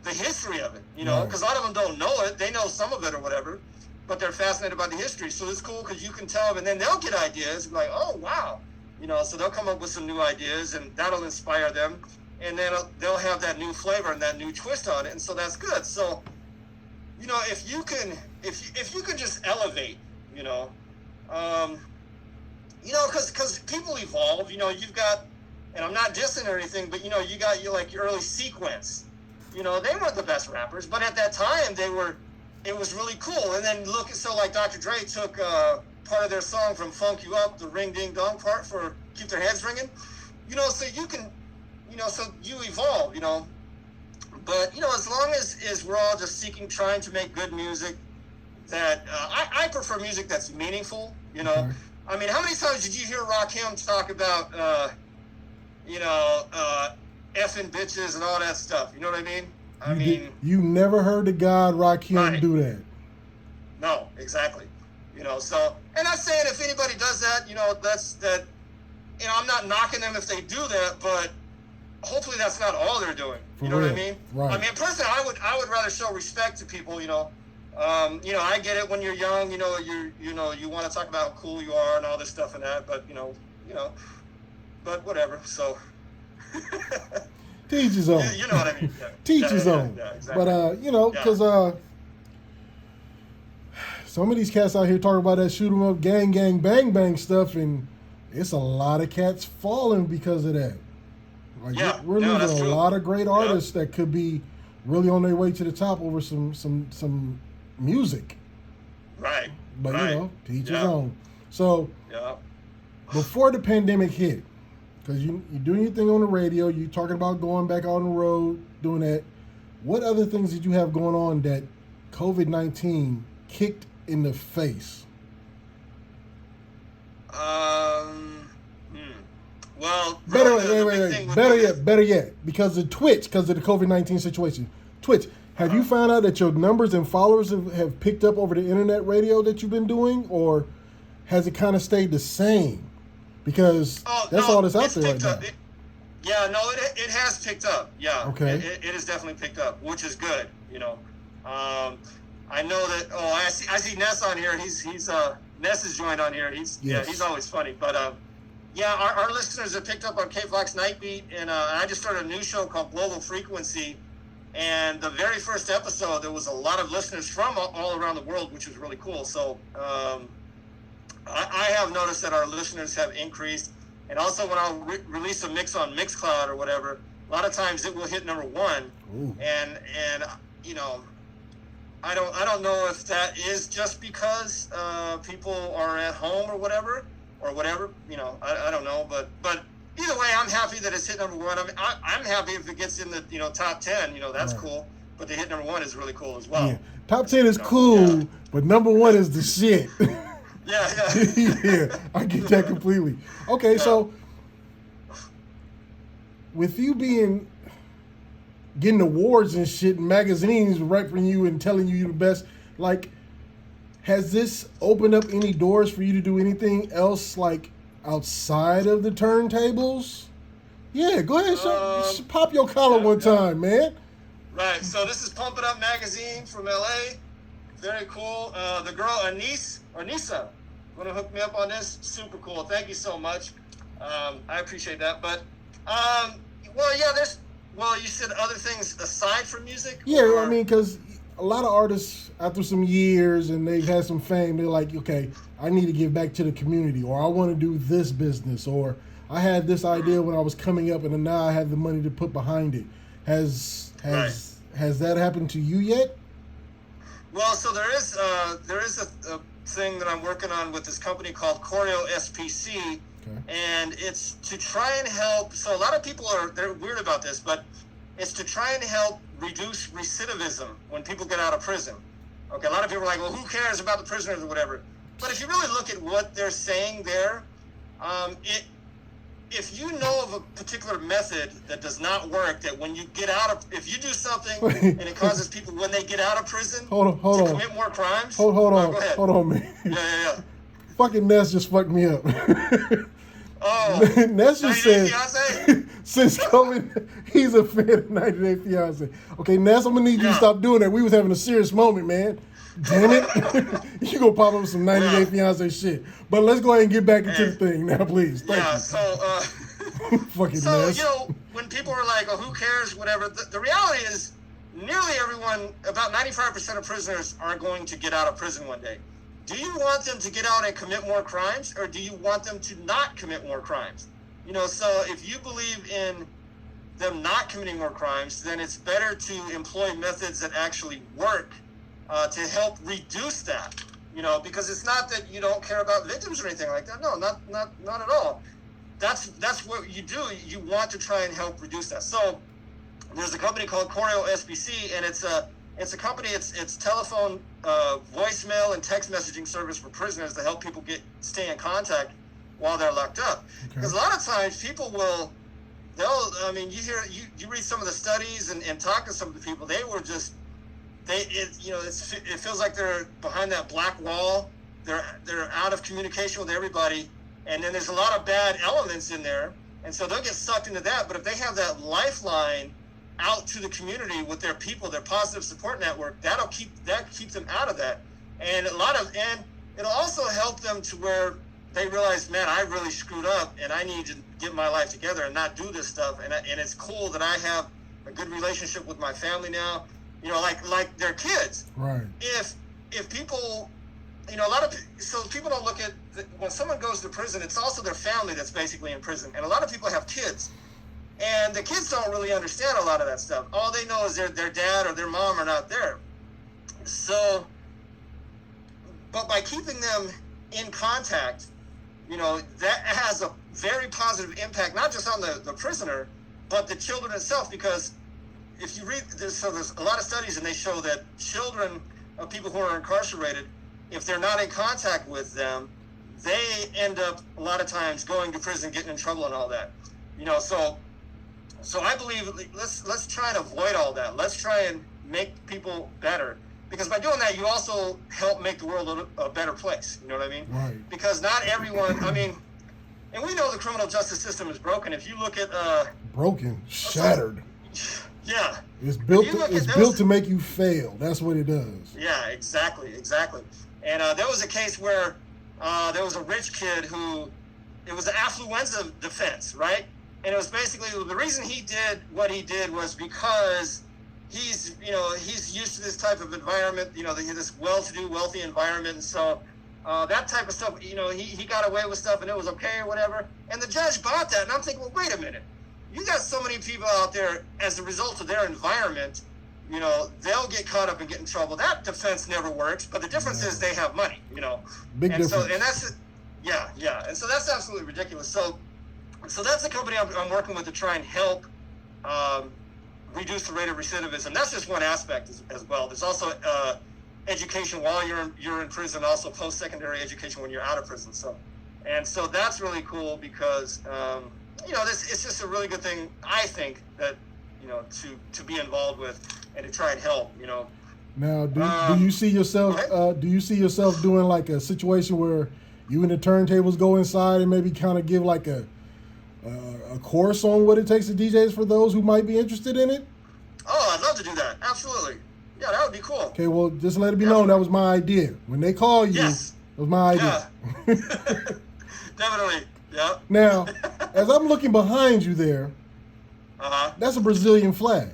the history of it. You know, because a lot of them don't know it. They know some of it or whatever, but they're fascinated by the history. So it's cool because you can tell them, and then they'll get ideas. Like, oh wow. You know, so they'll come up with some new ideas, and that'll inspire them, and then they'll have that new flavor and that new twist on it, and so that's good. So, you know, if you can just elevate, you know, because people evolve. You know, you've got and I'm not dissing or anything, but you know, you got your early Sequence. You know, they weren't the best rappers, but at that time it was really cool. And then so like Dr. Dre took part of their song from Funk You Up, the ring ding dong part for Keep Their Heads Ringing. You know, so you can, you know, so you evolve, you know. But, you know, as long as we're all just trying to make good music, that I prefer music that's meaningful, you know. I mean, how many times did you hear Rakim talk about, you know, effing bitches and all that stuff? You know what I mean? I mean,
you never heard the God Rakim
right.
do that.
No, exactly. You know, so, and I'm saying if anybody does that, you know, you know, I'm not knocking them if they do that, but hopefully that's not all they're doing. You know what I mean?
Right.
I mean, personally, I would rather show respect to people, you know. You know, I get it when you're young, you know, you want to talk about how cool you are and all this stuff and that, but you know, but whatever. So
teach his own.
You know what I mean? Yeah.
Teach his own.
Yeah, exactly.
But you know, because some of these cats out here talking about that shoot 'em up, gang, bang, bang stuff, and it's a lot of cats falling because of that. Like we're losing a lot of great artists that could be really on their way to the top over some music.
Right.
But you know, teach his own. So before the pandemic hit, because you're doing your thing on the radio, you're talking about going back out on the road, doing that. What other things did you have going on that COVID-19 kicked in the face?
Well,
better yet, because of Twitch, because of the COVID-19 situation. Twitch, have you found out that your numbers and followers have picked up over the internet radio that you've been doing, or has it kind of stayed the same? Because that's all that's out there right now.
It has picked up. Yeah.
Okay.
It has definitely picked up, which is good. You know, I know that. Oh, I see Ness on here. He's Ness is joined on here. He's always funny. But our listeners have picked up on K-Flock's Night Beat, and I just started a new show called Global Frequency. And the very first episode, there was a lot of listeners from all around the world, which was really cool. So I have noticed that our listeners have increased. And also when I'll release a mix on Mixcloud or whatever, a lot of times it will hit number one. Ooh. And you know, I don't know if that is just because people are at home or whatever, you know, I don't know, but either way, I'm happy that it's hit number one. I mean, I'm happy if it gets in the, you know, top 10, you know, that's cool. But to hit number one is really cool as well.
Yeah. Top 10 is cool, but number one is the shit. Yeah, I get that completely. Okay, so with you getting awards and shit, and magazines repping you and telling you you're the best, like, has this opened up any doors for you to do anything else, like, outside of the turntables? Yeah, go ahead, pop your collar one time, man.
Right, so this is Pump It Up Magazine from LA. Very cool. The girl Anissa, going to hook me up on this. Super cool. Thank you so much. I appreciate that. But, you said other things aside from music?
Yeah, I mean, because a lot of artists, after some years and they've had some fame, they're like, okay, I need to give back to the community, or I want to do this business, or I had this idea when I was coming up and now I have the money to put behind it. Has that happened to you yet?
Well, so there is a thing that I'm working on with this company called Choreo SPC, and it's to try and help. So a lot of people they're weird about this, but it's to try and help reduce recidivism when people get out of prison. Okay, a lot of people are like, well, who cares about the prisoners or whatever? But if you really look at what they're saying there, if you know of a particular method that does not work, that when you get out of, if you do something and it causes people when they get out of prison to commit more crimes.
Hold on,
go ahead.
Hold on, man.
Yeah.
Fucking Ness just fucked me up. Ness just said, since COVID, he's a fan of 90 Day Fiance. Okay, Ness, I'm gonna need you to stop doing that. We was having a serious moment, man. Damn it. You gonna pop up some 90 Day Fiance shit. But let's go ahead and get back into the thing now, please. Thank you. Fucking Ness.
You know, when people are like, oh, who cares, whatever, the reality is nearly everyone, about 95% of prisoners are going to get out of prison one day. Do you want them to get out and commit more crimes, or do you want them to not commit more crimes? So if you believe in them not committing more crimes, then it's better to employ methods that actually work to help reduce that. Because it's not that you don't care about victims or anything like that. No, not at all. That's what you do. You want to try and help reduce that. So there's a company called Choreo SBC, and it's a company. It's telephone, voicemail, and text messaging service for prisoners to help people stay in contact while they're locked up. Because a lot of times people you read some of the studies and talk to some of the people. They were just it feels like they're behind that black wall. They're out of communication with everybody, and then there's a lot of bad elements in there, and so they'll get sucked into that. But if they have that lifeline out to the community with their people, their positive support network, that keeps them out of that. And it'll also help them to where they realize, man, I really screwed up, and I need to get my life together and not do this stuff. And it's cool that I have a good relationship with my family now. Like their kids.
Right.
If people, so people don't look at when someone goes to prison, it's also their family that's basically in prison. And a lot of people have kids, and the kids don't really understand a lot of that stuff. All they know is their dad or their mom are not there. So, but by keeping them in contact, that has a very positive impact, not just on the prisoner, but the children itself, because if you read this, so there's a lot of studies, and they show that children of people who are incarcerated, if they're not in contact with them, they end up a lot of times going to prison, getting in trouble, and all that. So I believe let's try and avoid all that. Let's try and make people better, because by doing that, you also help make the world a better place. You know what I mean?
Right.
Because not everyone. And we know the criminal justice system is broken. If you look at
broken, shattered.
Yeah.
It's built to make you fail. That's what it does.
Yeah, exactly. And there was a case where there was a rich kid it was an affluenza defense, right? And it was basically the reason he did what he did was because he's used to this type of environment, this well-to-do, wealthy environment. And so that type of stuff, he got away with stuff and it was okay or whatever. And the judge bought that. And I'm thinking, well, wait a minute. You got so many people out there as a result of their environment, they'll get caught up and get in trouble. That defense never works, but the difference is they have money,
Big difference.
So, and that's, yeah. And so that's absolutely ridiculous. So that's the company I'm working with to try and help reduce the rate of recidivism. That's just one aspect as well. There's also education while you're in prison, also post-secondary education when you're out of prison. So that's really cool because, it's just a really good thing, I think, that, to be involved with and to try and help,
Now, do you see yourself doing like a situation where you and the turntables go inside and maybe kind of give like a course on what it takes to DJs for those who might be interested in it?
Oh, I'd love to do that. Absolutely. Yeah, that would be cool.
Okay, well, just let it be known that was my idea. When they call you,
yes.
That was my idea.
Yeah. Definitely. Yeah.
Now, as I'm looking behind you there, that's a Brazilian flag.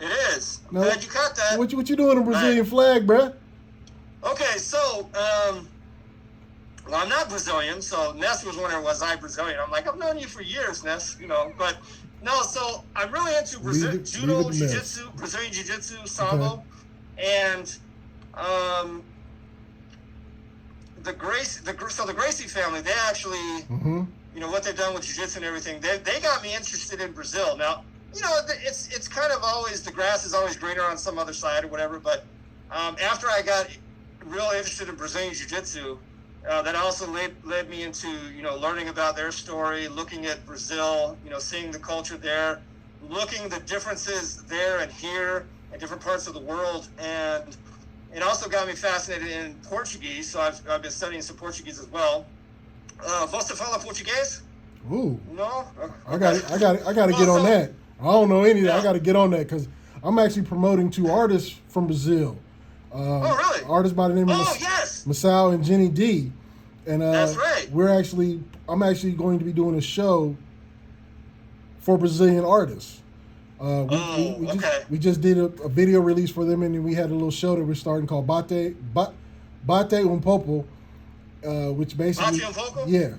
It is. Now, glad you caught that.
What you doing a Brazilian flag, bruh?
Okay, so, well, I'm not Brazilian, so Ness was wondering, was I Brazilian? I'm like, I've known you for years, Ness, but no, so I'm really into judo, jiu-jitsu, Brazilian jiu-jitsu, sambo, and the Gracie family, they actually, what they've done with jiu-jitsu and everything, they got me interested in Brazil. Now, it's kind of always, the grass is always greener on some other side or whatever, but after I got real interested in Brazilian jiu-jitsu, that also led me into, learning about their story, looking at Brazil, seeing the culture there, looking the differences there and here in different parts of the world. And it also got me fascinated in Portuguese. So I've been studying some Portuguese as well. Você fala português?
Ooh.
No?
I got to get on that. I don't know any of that. Yeah. I got to get on that because I'm actually promoting two artists from Brazil.
Oh, really?
Artists by the name of Masao and Jenny D. And
that's right.
I'm actually going to be doing a show for Brazilian artists. We just did a video release for them, and then we had a little show that we're starting called Bate Popo, which basically,
Bate Popo?
yeah,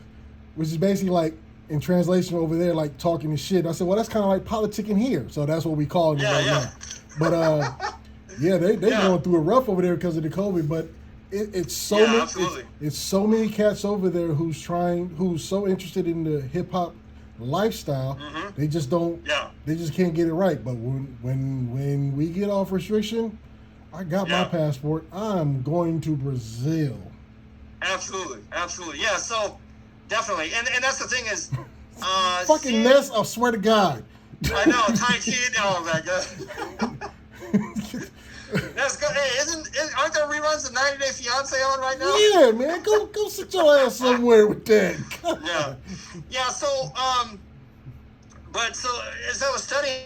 which is basically like in translation over there, like talking the shit. I said, well, that's kind of like politicking here. So that's what we call it right now. But yeah, they going through it rough over there because of the COVID. But it's so many, it's so many cats over there who's so interested in the hip hop lifestyle. They just don't. They just can't get it right. But when we get off restriction, I got my passport. I'm going to Brazil.
Absolutely. Yeah. So definitely, and that's the thing is,
fucking mess. I swear to God.
I know, TAKI and all that, guys. That's good. Hey, aren't there reruns of 90 Day Fiance on right now?
Yeah, man. Go sit your ass somewhere with that.
Yeah. So, but so as I was studying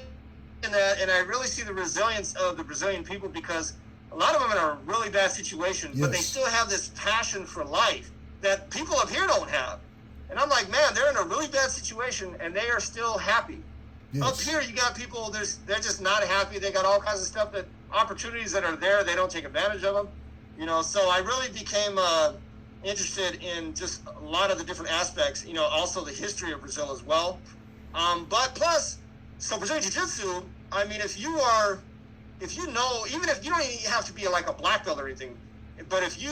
that, and I really see the resilience of the Brazilian people, because a lot of them are in a really bad situation, but they still have this passion for life that people up here don't have. And I'm like, man, they're in a really bad situation, and they are still happy. Up here, you got people, they're just not happy. They got all kinds of stuff, opportunities that are there, they don't take advantage of them. You know, so I really became interested in just a lot of the different aspects, you know, also the history of Brazil as well. But plus, so Brazilian Jiu-Jitsu, I mean, if you know, even if you don't even have to be like a black belt or anything, but if you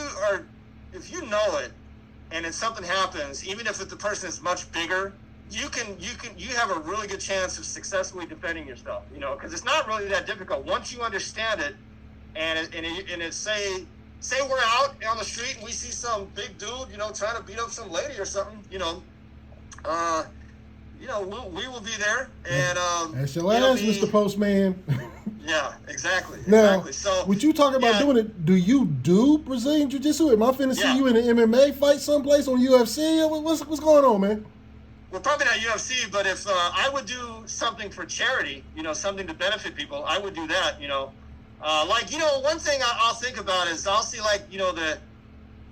know it, and then something happens, even if the person is much bigger, you have a really good chance of successfully defending yourself, you know, because it's not really that difficult once you understand it. And it say we're out on the street and we see some big dude, you know, trying to beat up some lady or something, you know, we will be there, and
that's your ass, Mr. Postman.
Yeah, exactly.
Now,
so
would you talk about doing it? Do you do Brazilian Jiu-Jitsu? Am I finna see you in an MMA fight someplace on UFC? What's going on, man?
Well, probably not UFC, but if I would do something for charity, you know, something to benefit people, I would do that, you know. Like, you know, one thing I'll think about is I'll see, like, you know,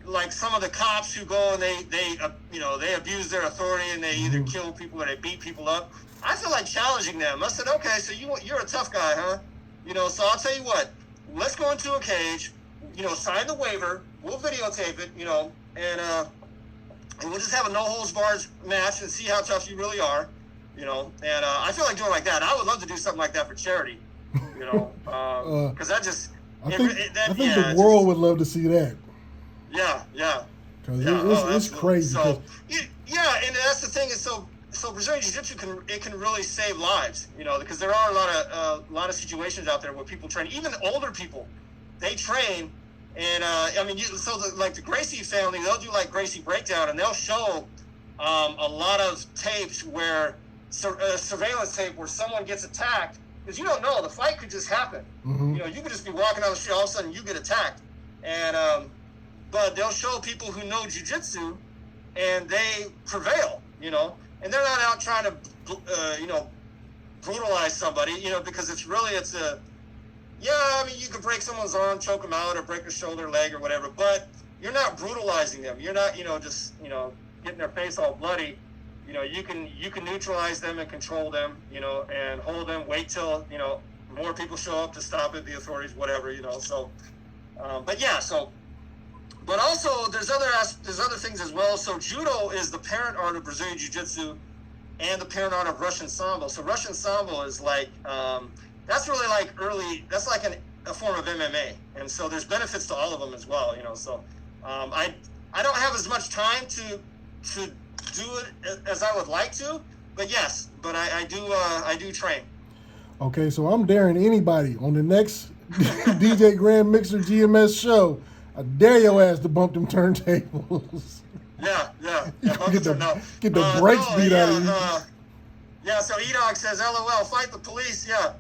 like some of the cops who go and they abuse their authority and they either kill people or they beat people up. I feel like challenging them. I said, okay, so you're a tough guy, huh? You know, so I'll tell you what, let's go into a cage, you know, sign the waiver, we'll videotape it, you know, and we'll just have a no-holds-barred match and see how tough you really are, you know. And I feel like doing like that. I would love to do something like that for charity, you know, because that just...
I think the world would love to see that.
Yeah.
Because it's crazy.
So, yeah, and that's the thing is, so Brazilian Jiu-Jitsu can really save lives, you know, because there are a lot of situations out there where people train, even older people, they train, and I mean, like the Gracie family, they'll do like Gracie Breakdown, and they'll show a lot of tapes where surveillance tape where someone gets attacked, because you don't know, the fight could just happen. You know, you could just be walking down the street, all of a sudden you get attacked, and but they'll show people who know jiu-jitsu, and they prevail, you know. And they're not out trying to, you know, brutalize somebody, you know, because I mean, you could break someone's arm, choke them out, or break their shoulder, leg, or whatever, but you're not brutalizing them. You're not, you know, just, you know, getting their face all bloody. You know, you can neutralize them and control them, you know, and hold them, wait till, you know, more people show up to stop it, the authorities, whatever, you know, so, but yeah, so. But also, there's other things as well. So judo is the parent art of Brazilian Jiu-Jitsu and the parent art of Russian Sambo. So Russian Sambo is like, that's really like that's like a form of MMA. And so there's benefits to all of them as well, you know. So I don't have as much time to do it as I would like to, but yes, but I do train.
Okay, so I'm daring anybody on the next DJ GRANDMIXER GMS show. I dare your ass to bump them turntables.
Yeah.
Get the brakes beat out of you.
Yeah, so E-Dog says, LOL, fight the police. Yeah,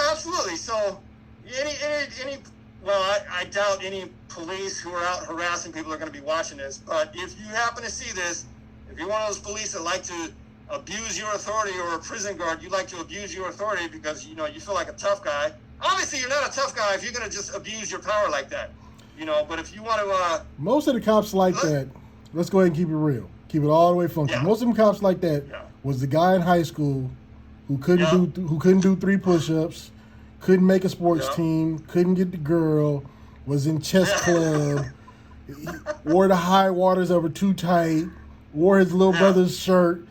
absolutely. So, I doubt any police who are out harassing people are going to be watching this. But if you happen to see this, if you're one of those police that like to abuse your authority, or a prison guard, you like to abuse your authority because, you know, you feel like a tough guy. Obviously, you're not a tough guy if you're going to just abuse your power like that. You know, but if you want to... most
of the cops like that, let's go ahead and keep it real. Keep it all the way funky. Yeah. Most of them cops like that was the guy in high school who couldn't do 3 push-ups, couldn't make a sports team, couldn't get the girl, was in chess club, wore the high waters that were too tight, wore his little brother's shirt,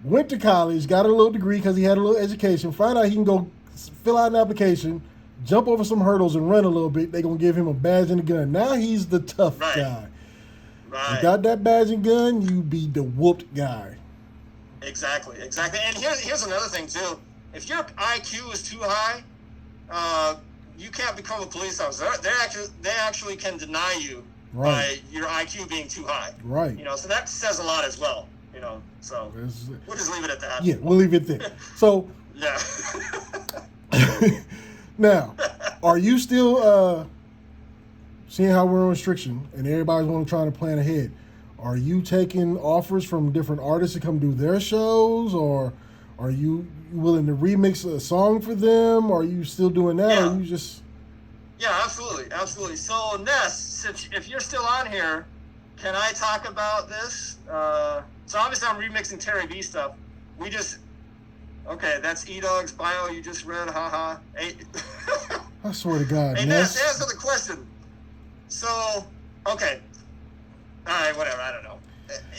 went to college, got a little degree because he had a little education, find out he can go fill out an application, jump over some hurdles and run a little bit. They're going to give him a badge and a gun. Now he's the tough guy.
Right.
Without that badge and gun, you be the whooped guy.
Exactly. And here's another thing, too. If your IQ is too high, you can't become a police officer. They actually can deny you by your IQ being too high.
Right.
So that says a lot as well. So we'll just leave it at that.
Yeah, we'll leave it there. So
yeah.
Now, are you still seeing how we're on restriction and everybody's trying to plan ahead? Are you taking offers from different artists to come do their shows, or are you willing to remix a song for them? Or are you still doing that?
Yeah.
Or are you just...
Yeah, absolutely. So, Ness, since if you're still on here, can I talk about this? So obviously I'm remixing Terry B stuff. Okay, that's E-Dog's bio you just read, haha. Hey.
I swear to God,
Hey,
Ness.
Answer the question. So, okay. All right, whatever, I don't know.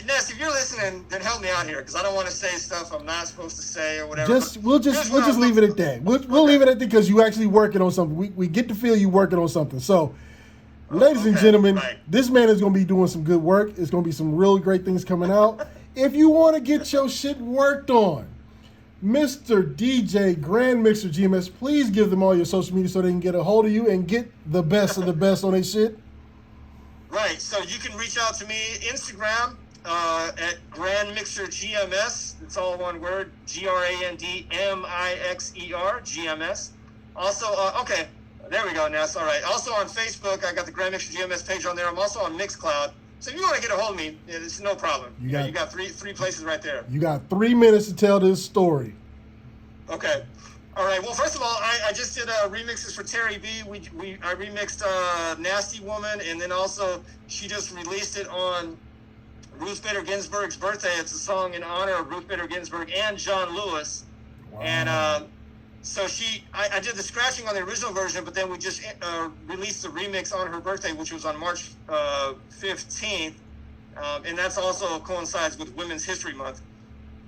Ness, if you're listening, then help me out here, because I don't want to say stuff I'm not supposed to say or whatever.
We'll just leave it at that. We'll leave it at that because you actually working on something. We get to feel you working on something. So, ladies and gentlemen, this man is going to be doing some good work. It's going to be some really great things coming out. If you want to get your shit worked on, Mr. DJ GRANDMIXER GMS, please give them all your social media so they can get a hold of you and get the best of the best on their shit.
Right, so you can reach out to me, Instagram, at GRANDMIXER GMS. It's all one word, GRANDMIXER GMS. Also, okay, there we go, Ness. All right. Also on Facebook, I got the GRANDMIXER GMS page on there. I'm also on Mixcloud. So if you want to get a hold of me, it's no problem. You got three places right there. You got
3 minutes to tell this story.
Okay. All right. Well, first of all, I just did remixes for Terry B. I remixed Nasty Woman, and then also she just released it on Ruth Bader Ginsburg's birthday. It's a song in honor of Ruth Bader Ginsburg and John Lewis. Wow. And so I did the scratching on the original version, but then we just released the remix on her birthday, which was on March 15th. And that's also coincides with Women's History Month.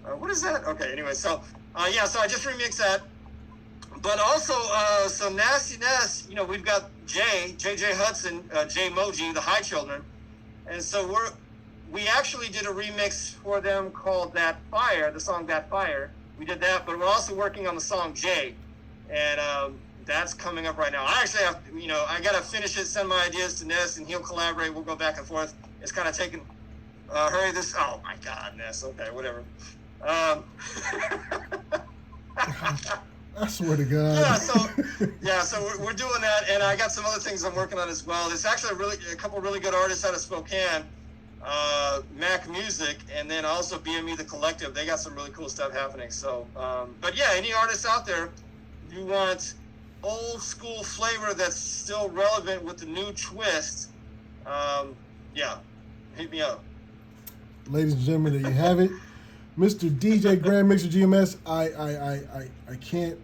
What is that? Okay, anyway, so so I just remixed that. But also, so Nasty Ness, we've got JJ Hudson, J Moji, the High Children. And so we actually did a remix for them called That Fire, the song That Fire. We did that, but we're also working on the song Jay, and that's coming up right now. I actually have, I got to finish it, send my ideas to Ness, and he'll collaborate. We'll go back and forth. It's kind of taking, hurry this, oh my God, Ness, okay, whatever.
I swear to God.
So we're doing that, and I got some other things I'm working on as well. There's actually a couple really good artists out of Spokane. Mac Music, and then also BME the Collective. They got some really cool stuff happening. So, but yeah, any artists out there, you want old school flavor that's still relevant with the new twist, hit me up.
Ladies and gentlemen, there you have it. Mr. DJ GRANDMIXER GMS, I can't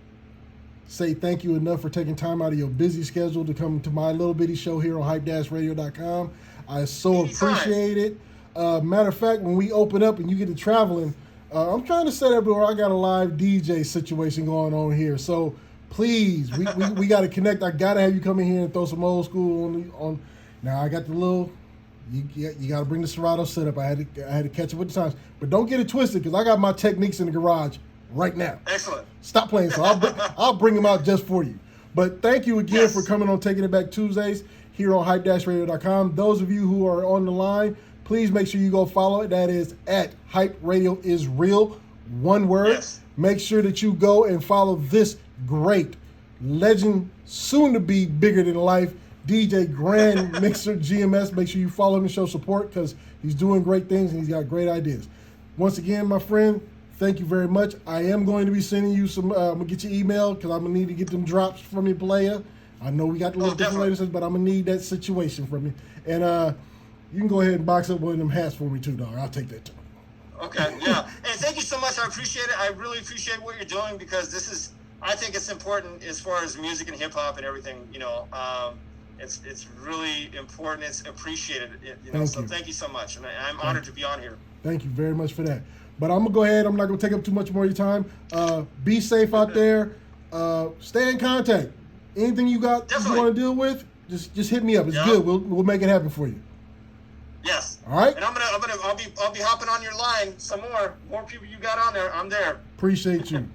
say thank you enough for taking time out of your busy schedule to come to my little bitty show here on hype-radio.com. I so appreciate it. Matter of fact, when we open up and you get to traveling, I'm trying to set up where I got a live DJ situation going on here. So please, we got to connect. I got to have you come in here and throw some old school on. Now I got the little. You got to bring the Serato setup. I had to catch up with the times, but don't get it twisted because I got my techniques in the garage right now.
Excellent.
Stop playing. So I'll bring them out just for you. But thank you again for coming on Taking It Back Tuesdays here on hype-radio.com. Those of you who are on the line, please make sure you go follow it. That is at Hype Radio is Real, one word. Yes. Make sure that you go and follow this great legend, soon to be bigger than life, DJ GRANDMIXER GMS. Make sure you follow him and show support because he's doing great things and he's got great ideas. Once again, my friend, thank you very much. I am going to be sending you some, I'm going to get your email because I'm going to need to get them drops from you, player. I know we got a little different latest, but I'm going to need that situation from you. And you can go ahead and box up one of them hats for me too, dog. I'll take that too.
Okay, yeah. And thank you so much. I appreciate it. I really appreciate what you're doing because I think it's important as far as music and hip hop and everything, It's really important. It's appreciated. Thank you so much, and I'm honored to be on here.
Thank you very much for that. But I'm gonna go ahead. I'm not gonna take up too much more of your time. Be safe out there. Stay in contact. Anything you want to deal with, just hit me up. It's good. We'll make it happen for you.
Yes.
All right.
And I'll be hopping on your line some more people you got on there. I'm there.
Appreciate you.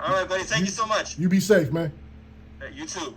All right, buddy. Thank you so much.
You be safe, man.
You too.